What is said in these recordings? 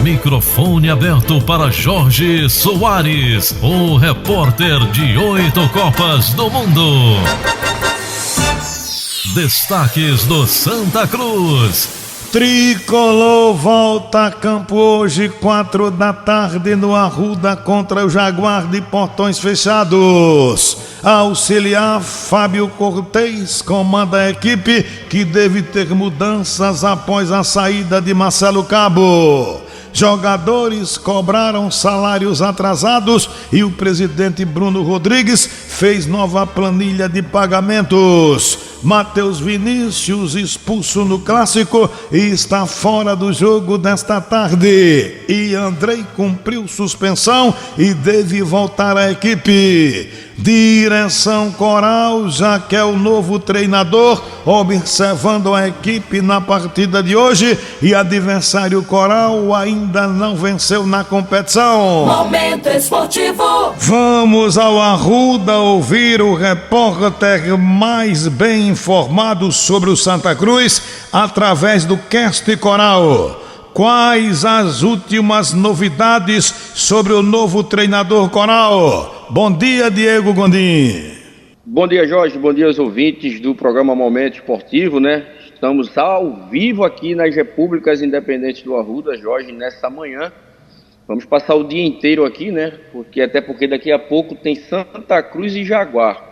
Microfone aberto para Jorge Soares, o repórter de 8 Copas do Mundo. Destaques do Santa Cruz. Tricolor volta a campo hoje, 4 da tarde no Arruda contra o Jaguar de Portões Fechados. Auxiliar Fábio Cortez comanda a equipe que deve ter mudanças após a saída de Marcelo Cabo. Jogadores cobraram salários atrasados e o presidente Bruno Rodrigues fez nova planilha de pagamentos. Matheus Vinícius expulso no clássico e está fora do jogo desta tarde. E Andrei cumpriu suspensão e deve voltar à equipe. Direção Coral já quer o novo treinador, observando a equipe na partida de hoje, e adversário Coral ainda não venceu na competição. Momento Esportivo. Vamos ao Arruda ouvir o repórter mais bem informado sobre o Santa Cruz através do Cast Coral. Quais as últimas novidades sobre o novo treinador Coral? Bom dia, Diego Gondim. Bom dia, Jorge. Bom dia aos ouvintes do programa Momento Esportivo, né? Estamos ao vivo aqui nas Repúblicas Independentes do Arruda, Jorge, nessa manhã. Vamos passar o dia inteiro aqui, né? Até porque daqui a pouco tem Santa Cruz e Jaguar.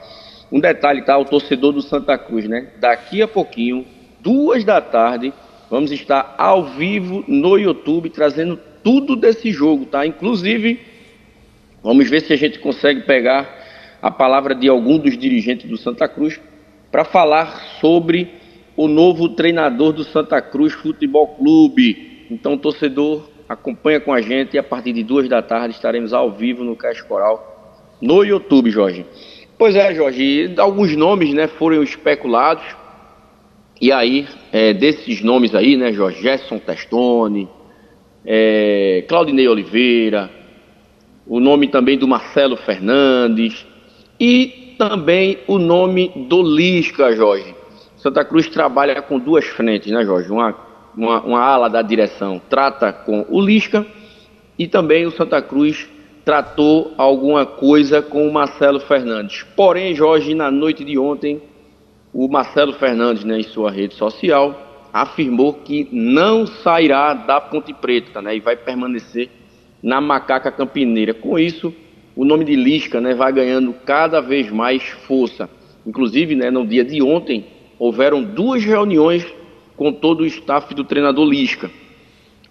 Um detalhe, tá? O torcedor do Santa Cruz, né? Daqui a pouquinho, 2 da tarde, vamos estar ao vivo no YouTube trazendo tudo desse jogo, tá? Inclusive, vamos ver se a gente consegue pegar a palavra de algum dos dirigentes do Santa Cruz para falar sobre o novo treinador do Santa Cruz Futebol Clube. Então, torcedor, acompanha com a gente e a partir de 2 da tarde estaremos ao vivo no Cast Coral no YouTube, Jorge. Pois é, Jorge, alguns nomes, né, foram especulados. E aí, desses nomes aí, né, Jorge, Gerson Testoni, Claudinei Oliveira, o nome também do Marcelo Fernandes e também o nome do Lisca, Jorge. Santa Cruz trabalha com 2 frentes, né, Jorge? Uma ala da direção trata com o Lisca e também o Santa Cruz tratou alguma coisa com o Marcelo Fernandes. Porém, Jorge, na noite de ontem, o Marcelo Fernandes, né, em sua rede social, afirmou que não sairá da Ponte Preta, né, e vai permanecer na Macaca Campineira. Com isso, o nome de Lisca, né, vai ganhando cada vez mais força. Inclusive, né, no dia de ontem, houveram 2 reuniões com todo o staff do treinador Lisca.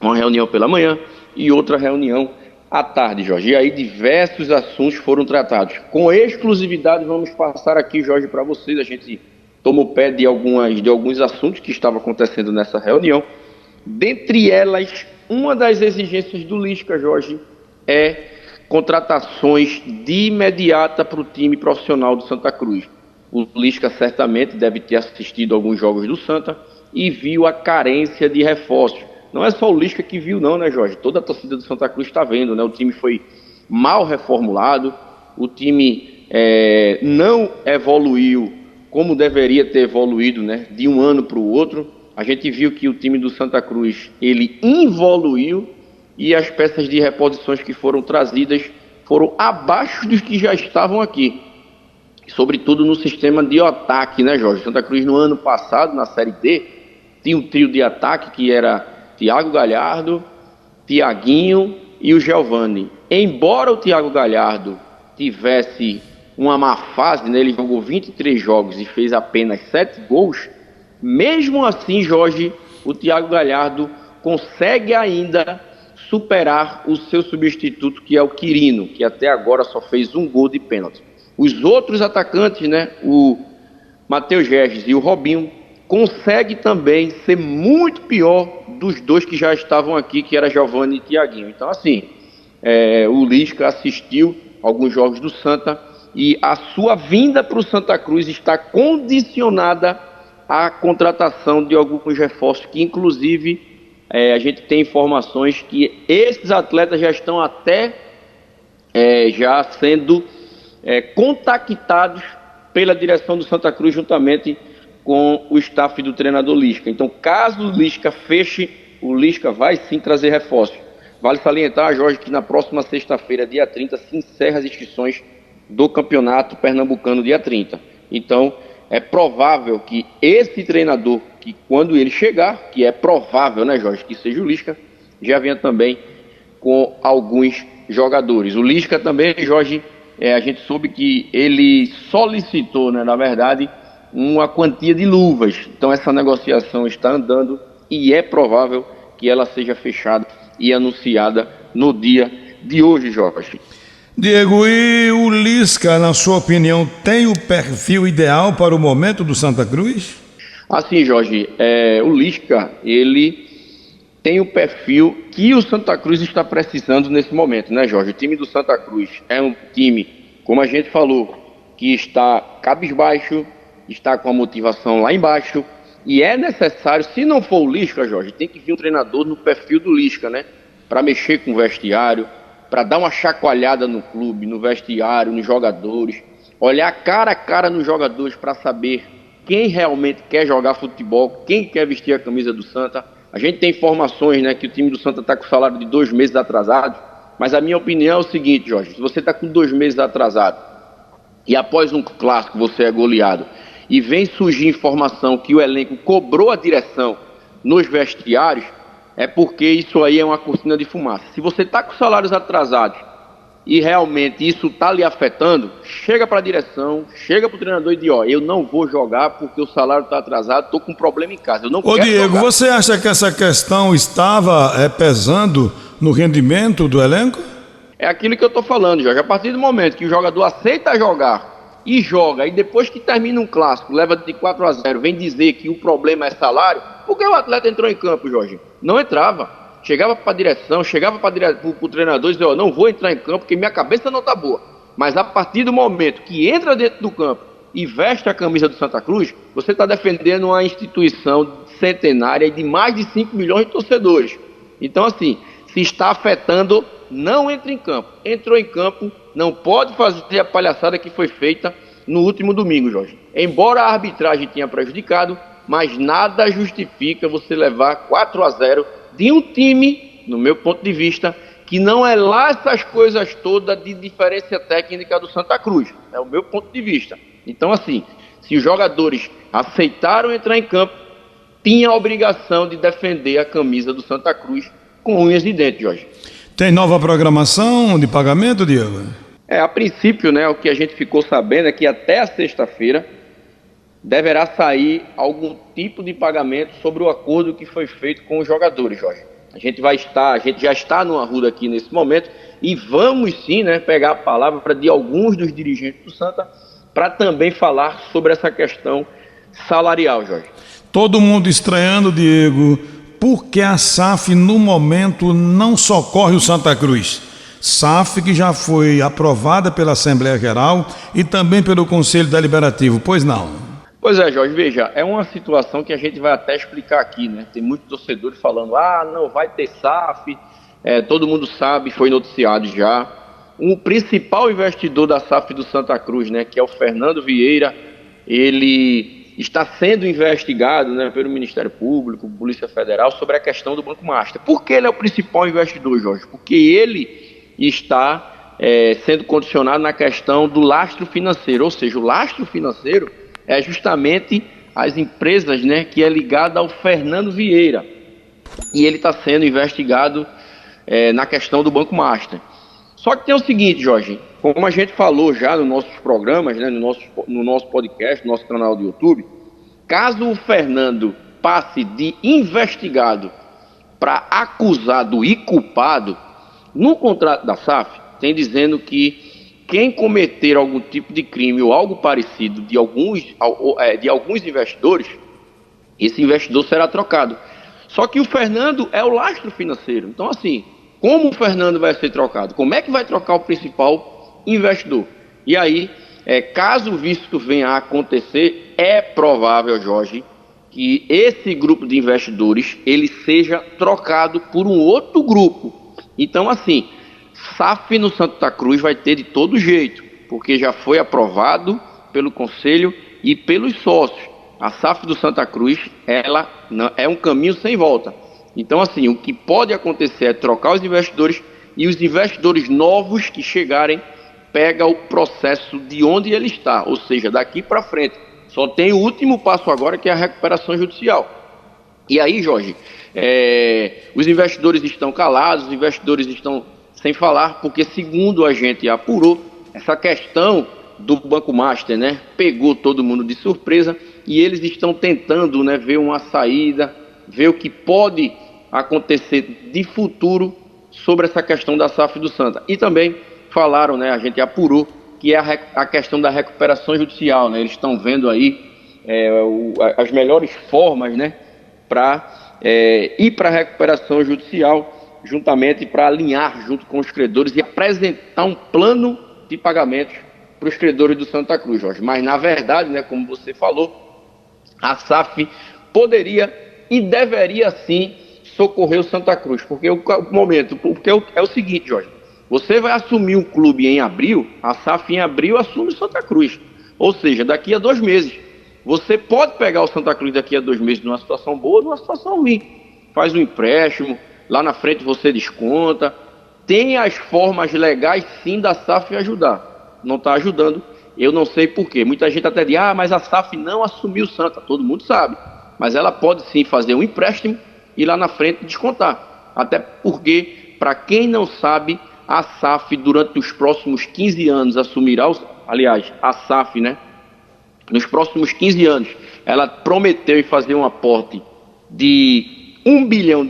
Uma reunião pela manhã e outra reunião à tarde, Jorge. E aí diversos assuntos foram tratados. Com exclusividade, vamos passar aqui, Jorge, para vocês. A gente tomou pé de alguns assuntos que estavam acontecendo nessa reunião. Dentre elas, uma das exigências do Lisca, Jorge, é contratações de imediata para o time profissional do Santa Cruz. O Lisca certamente deve ter assistido alguns jogos do Santa e viu a carência de reforços. Não é só o Lisca que viu não, né, Jorge? Toda a torcida do Santa Cruz está vendo, né? O time foi mal reformulado, o time não evoluiu como deveria ter evoluído, né? De um ano para o outro. A gente viu que o time do Santa Cruz, ele involuiu e as peças de reposições que foram trazidas foram abaixo dos que já estavam aqui. Sobretudo no sistema de ataque, né, Jorge? Santa Cruz no ano passado, na Série D, tinha um trio de ataque que era Thiago Galhardo, Thiaguinho e o Giovani. Embora o Thiago Galhardo tivesse uma má fase, né, ele jogou 23 jogos e fez apenas 7 gols, mesmo assim, Jorge, o Thiago Galhardo consegue ainda superar o seu substituto, que é o Quirino, que até agora só fez 1 gol de pênalti. Os outros atacantes, né, o Matheus Regis e o Robinho, consegue também ser muito pior dos 2 que já estavam aqui, que era Giovani e Thiaguinho. Então, assim, o Lisca assistiu alguns jogos do Santa e a sua vinda para o Santa Cruz está condicionada à contratação de alguns reforços, que inclusive a gente tem informações que esses atletas já estão até já sendo contactados pela direção do Santa Cruz juntamente com o staff do treinador Lisca. Então, caso o Lisca feche, o Lisca vai sim trazer reforços. Vale salientar, Jorge, que na próxima sexta-feira, dia 30, se encerra as inscrições do Campeonato Pernambucano, dia 30. Então, é provável que esse treinador, que quando ele chegar, que é provável, né, Jorge, que seja o Lisca, já venha também com alguns jogadores. O Lisca também, Jorge, a gente soube que ele solicitou, né, na verdade, uma quantia de luvas. Então essa negociação está andando e é provável que ela seja fechada e anunciada no dia de hoje, Jorge. Diego, e o Lisca, na sua opinião, tem o perfil ideal para o momento do Santa Cruz? Assim, Jorge, o Lisca, ele tem o perfil que o Santa Cruz está precisando nesse momento, né, Jorge? O time do Santa Cruz é um time, como a gente falou, que está cabisbaixo, está com a motivação lá embaixo, e é necessário, se não for o Lisca, Jorge, tem que vir um treinador no perfil do Lisca, né? Para mexer com o vestiário, para dar uma chacoalhada no clube, no vestiário, nos jogadores, olhar cara a cara nos jogadores para saber quem realmente quer jogar futebol, quem quer vestir a camisa do Santa. A gente tem informações, né, que o time do Santa está com o salário de 2 meses atrasado, mas a minha opinião é o seguinte, Jorge, se você está com 2 meses atrasado e após um clássico você é goleado e vem surgir informação que o elenco cobrou a direção nos vestiários, é porque isso aí é uma cortina de fumaça. Se você está com salários atrasados e realmente isso está lhe afetando, chega para a direção, chega para o treinador e diz, eu não vou jogar porque o salário está atrasado, estou com um problema em casa, eu não quero Diego, jogar. Você acha que essa questão estava pesando no rendimento do elenco? É aquilo que eu estou falando, Jorge. A partir do momento que o jogador aceita jogar e joga, e depois que termina um clássico, leva de 4-0, vem dizer que o problema é salário, por que o atleta entrou em campo, Jorge? Não entrava. Chegava para a direção, chegava para o treinador e dizia, não vou entrar em campo porque minha cabeça não está boa. Mas a partir do momento que entra dentro do campo e veste a camisa do Santa Cruz, você está defendendo uma instituição centenária de mais de 5 milhões de torcedores. Então, assim, se está afetando, não entra em campo. Entrou em campo, não pode fazer a palhaçada que foi feita no último domingo, Jorge. Embora a arbitragem tenha prejudicado, mas nada justifica você levar 4-0 de um time, no meu ponto de vista, que não é lá essas coisas todas de diferença técnica do Santa Cruz. É o meu ponto de vista. Então, assim, se os jogadores aceitaram entrar em campo, tinha a obrigação de defender a camisa do Santa Cruz com unhas e dentes, Jorge. Tem nova programação de pagamento, Diego? A princípio, né, o que a gente ficou sabendo é que até a sexta-feira deverá sair algum tipo de pagamento sobre o acordo que foi feito com os jogadores, Jorge. A gente já está no Arruda aqui nesse momento e vamos sim, né, pegar a palavra de alguns dos dirigentes do Santa para também falar sobre essa questão salarial, Jorge. Todo mundo estranhando, Diego, por que a SAF no momento não socorre o Santa Cruz? SAF que já foi aprovada pela Assembleia Geral e também pelo Conselho Deliberativo, pois não? Pois é, Jorge, veja, é uma situação que a gente vai até explicar aqui, né? Tem muitos torcedores falando, não vai ter SAF, todo mundo sabe, foi noticiado já. O principal investidor da SAF do Santa Cruz, né, que é o Fernando Vieira, ele está sendo investigado, né, pelo Ministério Público, Polícia Federal, sobre a questão do Banco Master. Por que ele é o principal investidor, Jorge? Porque ele está sendo condicionado na questão do lastro financeiro, ou seja, o lastro financeiro é justamente as empresas, né, que é ligada ao Fernando Vieira. E ele está sendo investigado na questão do Banco Master. Só que tem o seguinte, Jorge, como a gente falou já nos nossos programas, né, no nosso podcast, no nosso canal do YouTube, caso o Fernando passe de investigado para acusado e culpado, no contrato da SAF tem dizendo que quem cometer algum tipo de crime ou algo parecido de alguns investidores, esse investidor será trocado. Só que o Fernando é o lastro financeiro. Então, assim, como o Fernando vai ser trocado? Como é que vai trocar o principal investidor? E aí, caso isso venha a acontecer, é provável, Jorge, que esse grupo de investidores ele seja trocado por um outro grupo. Então, assim, SAF no Santa Cruz vai ter de todo jeito, porque já foi aprovado pelo Conselho e pelos sócios. A SAF do Santa Cruz, ela é um caminho sem volta. Então, assim, o que pode acontecer é trocar os investidores e os investidores novos que chegarem pega o processo de onde ele está, ou seja, daqui para frente. Só tem o último passo agora, que é a recuperação judicial. E aí, Jorge, os investidores estão calados, os investidores estão sem falar, porque segundo a gente apurou, essa questão do Banco Master, né, pegou todo mundo de surpresa e eles estão tentando, né, ver uma saída, ver o que pode acontecer de futuro sobre essa questão da SAF do Santa. E também falaram, né, a gente apurou, que é a questão da recuperação judicial, né, eles estão vendo aí as melhores formas, né, para ir para a recuperação judicial, juntamente para alinhar junto com os credores e apresentar um plano de pagamentos para os credores do Santa Cruz, Jorge. Mas, na verdade, né, como você falou, a SAF poderia e deveria, sim, socorrer o Santa Cruz. Porque é o seguinte, Jorge, você vai assumir um clube em abril, a SAF em abril assume o Santa Cruz. Ou seja, daqui a 2 meses. Você pode pegar o Santa Cruz daqui a 2 meses numa situação boa ou numa situação ruim. Faz um empréstimo, lá na frente você desconta. Tem as formas legais, sim, da SAF ajudar. Não está ajudando, eu não sei porquê. Muita gente até diz, mas a SAF não assumiu o Santa. Todo mundo sabe. Mas ela pode sim fazer um empréstimo e lá na frente descontar. Até porque, para quem não sabe, a SAF durante os próximos 15 anos assumirá, a SAF, né? Nos próximos 15 anos, ela prometeu fazer um aporte de R$1 bilhão,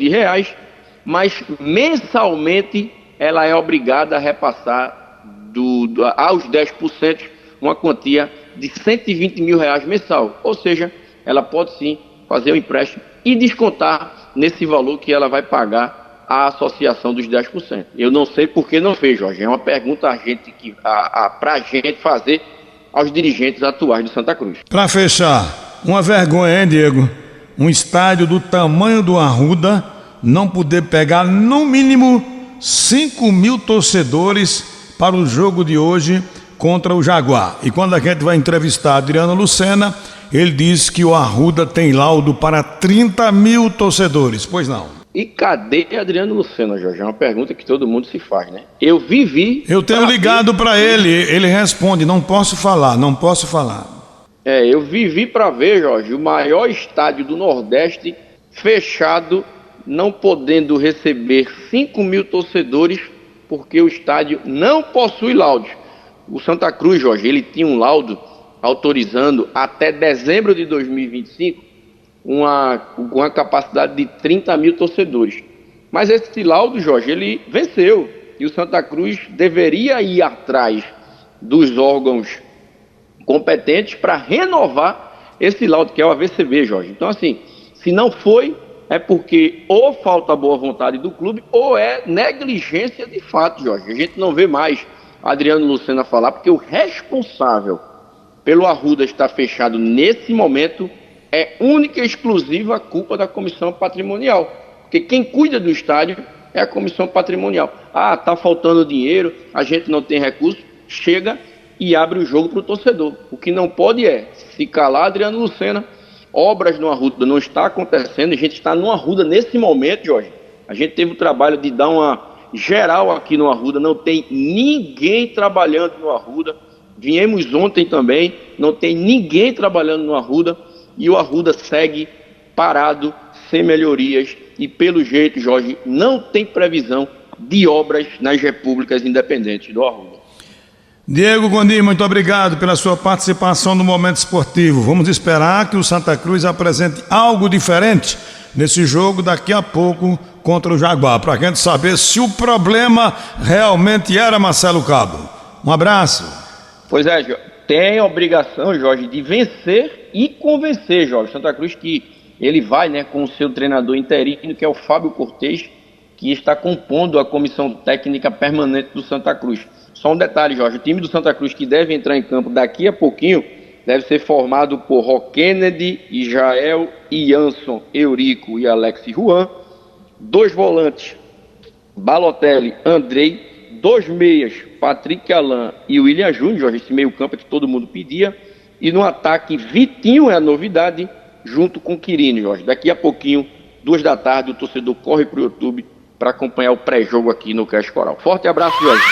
mas mensalmente ela é obrigada a repassar aos 10% uma quantia de R$120 mil mensal. Ou seja, ela pode sim fazer o empréstimo e descontar nesse valor que ela vai pagar à associação dos 10%. Eu não sei por que não fez, Jorge. É uma pergunta para a gente fazer aos dirigentes atuais do Santa Cruz. Para fechar, uma vergonha, hein, Diego? Um estádio do tamanho do Arruda não poder pegar no mínimo 5 mil torcedores para o jogo de hoje contra o Jaguar. E quando a gente vai entrevistar Adriano Lucena, ele diz que o Arruda tem laudo para 30 mil torcedores. Pois não. E cadê Adriano Lucena, Jorge? É uma pergunta que todo mundo se faz, né? Eu tenho ligado para ele responde, não posso falar. Eu vivi para ver, Jorge, o maior estádio do Nordeste fechado, não podendo receber 5 mil torcedores, porque o estádio não possui laudos. O Santa Cruz, Jorge, ele tinha um laudo autorizando até dezembro de 2025 uma capacidade de 30 mil torcedores. Mas esse laudo, Jorge, ele venceu. E o Santa Cruz deveria ir atrás dos órgãos competentes para renovar esse laudo, que é o AVCB, Jorge. Então, assim, se não foi, é porque ou falta boa vontade do clube ou é negligência de fato, Jorge. A gente não vê mais Adriano Lucena falar, porque o responsável pelo Arruda estar fechado nesse momento é única e exclusiva a culpa da comissão patrimonial. Porque quem cuida do estádio é a comissão patrimonial. Tá faltando dinheiro, a gente não tem recurso, chega e abre o jogo para o torcedor. O que não pode é se calar Adriano Lucena. Obras no Arruda não está acontecendo, a gente está no Arruda nesse momento, Jorge. A gente teve o trabalho de dar uma geral aqui no Arruda, não tem ninguém trabalhando no Arruda. Viemos ontem também, não tem ninguém trabalhando no Arruda e o Arruda segue parado, sem melhorias e pelo jeito, Jorge, não tem previsão de obras nas repúblicas independentes do Arruda. Diego Gondim, muito obrigado pela sua participação no Momento Esportivo. Vamos esperar que o Santa Cruz apresente algo diferente nesse jogo daqui a pouco contra o Jaguar, para a gente saber se o problema realmente era Marcelo Cabo. Um abraço. Pois é, tem a obrigação, Jorge, de vencer e convencer, Jorge. Santa Cruz que ele vai, né, com o seu treinador interino, que é o Fábio Cortez, que está compondo a comissão técnica permanente do Santa Cruz. Só um detalhe, Jorge, o time do Santa Cruz que deve entrar em campo daqui a pouquinho deve ser formado por Rock Kennedy, Israel, Ianson, Eurico e Alex Juan, 2 volantes, Balotelli, Andrei, 2 meias, Patrick Alain e William Júnior, Jorge, esse meio campo que todo mundo pedia. E no ataque, Vitinho é a novidade, junto com Quirino, Jorge. Daqui a pouquinho, 2 da tarde, o torcedor corre pro YouTube para acompanhar o pré-jogo aqui no Cash Coral. Forte abraço, Jorge.